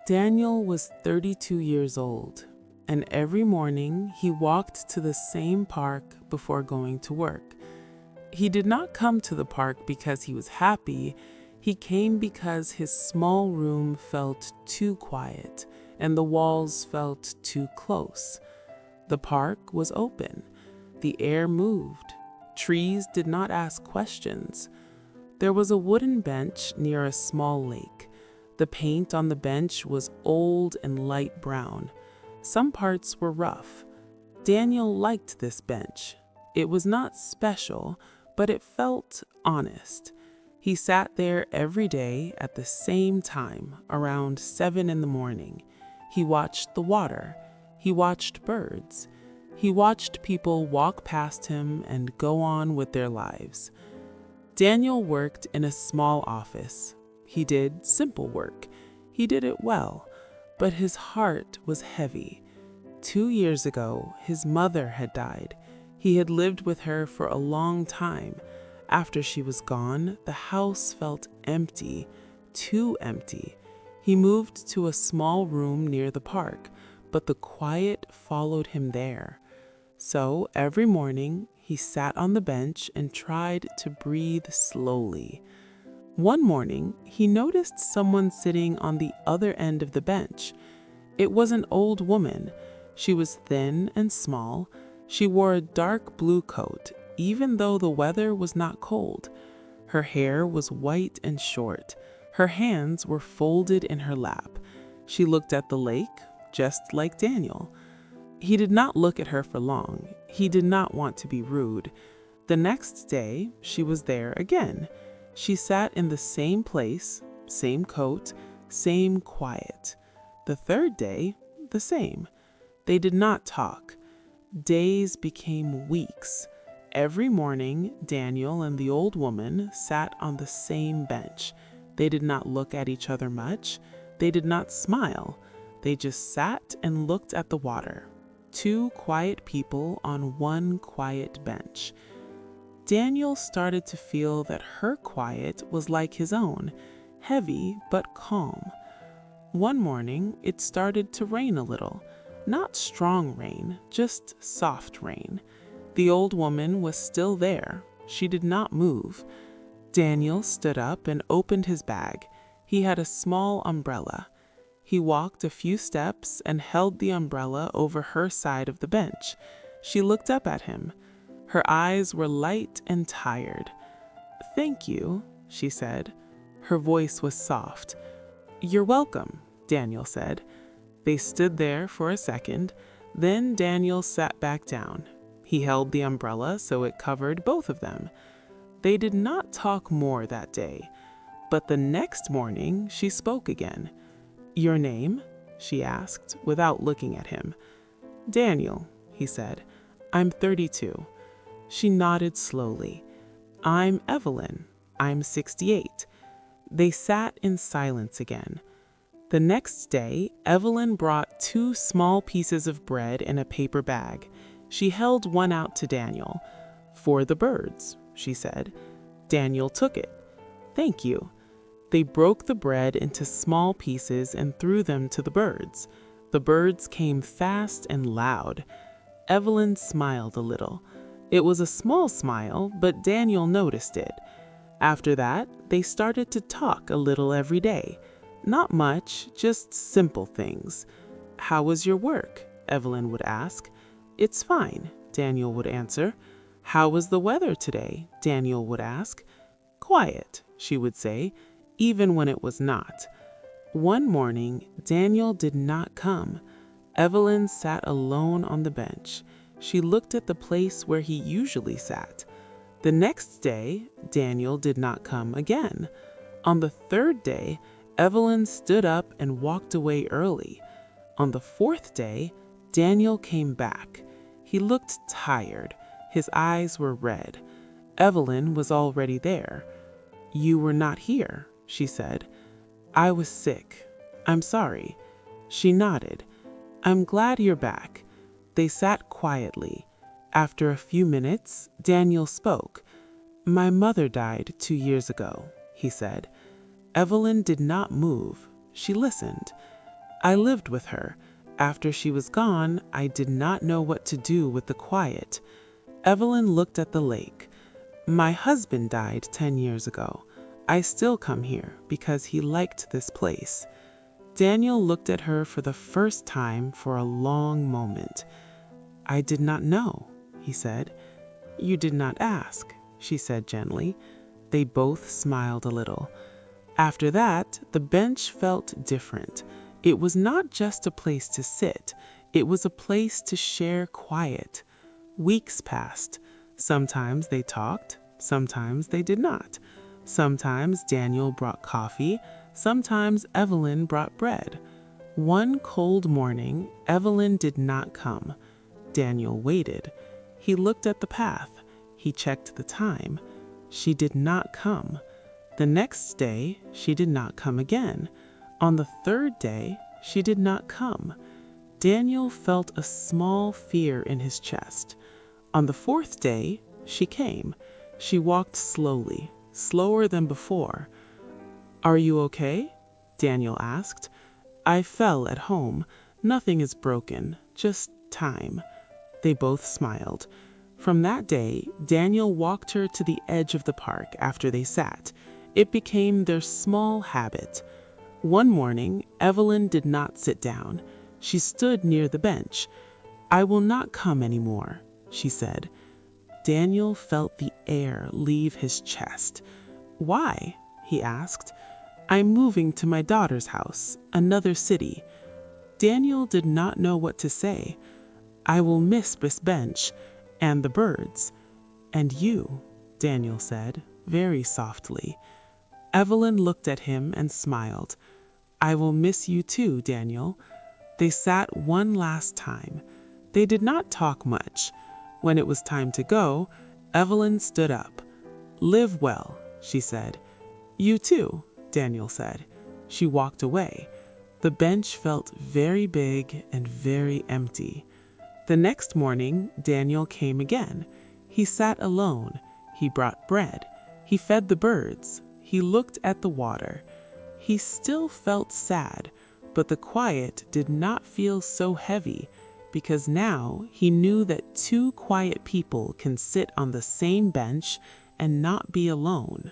Daniel was 32 years old, and every morning he walked to the same park before going to work. He did not come to the park because he was happy. He came because his small room felt too quiet and the walls felt too close. The park was open. The air moved. Trees did not ask questions. There was a wooden bench near a small lake. The paint on the bench was old and light brown. Some parts were rough. Daniel liked this bench. It was not special, but it felt honest. He sat there every day at the same time, around 7 in the morning. He watched the water. He watched birds. He watched people walk past him and go on with their lives. Daniel worked in a small office. He did simple work. He did it well, but his heart was heavy. 2 years ago, his mother had died. He had lived with her for a long time. After she was gone, the house felt empty, too empty. He moved to a small room near the park, but the quiet followed him there. So every morning, he sat on the bench and tried to breathe slowly. One morning, he noticed someone sitting on the other end of the bench. It was an old woman. She was thin and small. She wore a dark blue coat, even though the weather was not cold. Her hair was white and short. Her hands were folded in her lap. She looked at the lake, just like Daniel. He did not look at her for long. He did not want to be rude. The next day, she was there again. She sat in the same place, same coat, same quiet. The third day, the same. They did not talk. Days became weeks. Every morning, Daniel and the old woman sat on the same bench. They did not look at each other much. They did not smile. They just sat and looked at the water. Two quiet people on one quiet bench. Daniel started to feel that her quiet was like his own, heavy but calm. One morning, it started to rain a little. Not strong rain, just soft rain. The old woman was still there. She did not move. Daniel stood up and opened his bag. He had a small umbrella. He walked a few steps and held the umbrella over her side of the bench. She looked up at him. Her eyes were light and tired. "Thank you," she said. Her voice was soft. "You're welcome," Daniel said. They stood there for a second. Then Daniel sat back down. He held the umbrella so it covered both of them. They did not talk more that day, but the next morning she spoke again. "Your name?" she asked without looking at him. "Daniel," he said. "I'm 32. She nodded slowly. "I'm Evelyn. I'm 68. They sat in silence again. The next day, Evelyn brought 2 small pieces of bread in a paper bag. She held one out to Daniel. "For the birds," she said. Daniel took it. "Thank you." They broke the bread into small pieces and threw them to the birds. The birds came fast and loud. Evelyn smiled a little. It was a small smile, but Daniel noticed it. After that, they started to talk a little every day. Not much, just simple things. "How was your work?" Evelyn would ask. "It's fine," Daniel would answer. "How was the weather today?" Daniel would ask. "Quiet," she would say, even when it was not. One morning, Daniel did not come. Evelyn sat alone on the bench. She looked at the place where he usually sat. The next day, Daniel did not come again. On the third day, Evelyn stood up and walked away early. On the fourth day, Daniel came back. He looked tired. His eyes were red. Evelyn was already there. "You were not here," she said. "I was sick. I'm sorry." She nodded. "I'm glad you're back." They sat quietly. After a few minutes, Daniel spoke. "My mother died 2 years ago," he said. Evelyn did not move. She listened. I lived with her. After she was gone, I did not know what to do with the quiet. Evelyn looked at the lake. My husband died 10 years ago. I still come here because he liked this place. Daniel looked at her for the first time for a long moment. I did not know, he said. You did not ask, she said gently. They both smiled a little. After that, the bench felt different. It was not just a place to sit. It was a place to share quiet. Weeks passed. Sometimes they talked, sometimes they did not. Sometimes Daniel brought coffee, sometimes Evelyn brought bread. One cold morning, Evelyn did not come. Daniel waited. He looked at the path. He checked the time. She did not come. The next day, she did not come again. On the third day, she did not come. Daniel felt a small fear in his chest. On the fourth day, she came. She walked slowly, slower than before. Are you okay? Daniel asked. I fell at home. Nothing is broken, just time. They both smiled. From that day, Daniel walked her to the edge of the park after they sat. It became their small habit. One morning, Evelyn did not sit down. She stood near the bench. I will not come anymore, she said. Daniel felt the air leave his chest. Why? He asked. I'm moving to my daughter's house, another city. Daniel did not know what to say. I will miss this bench and the birds. And you, Daniel said, very softly. Evelyn looked at him and smiled. I will miss you too, Daniel. They sat one last time. They did not talk much. When it was time to go, Evelyn stood up. Live well, she said. You too, Daniel said. She walked away. The bench felt very big and very empty. The next morning, Daniel came again. He sat alone. He brought bread. He fed the birds. He looked at the water. He still felt sad, but the quiet did not feel so heavy, because now he knew that two quiet people can sit on the same bench and not be alone.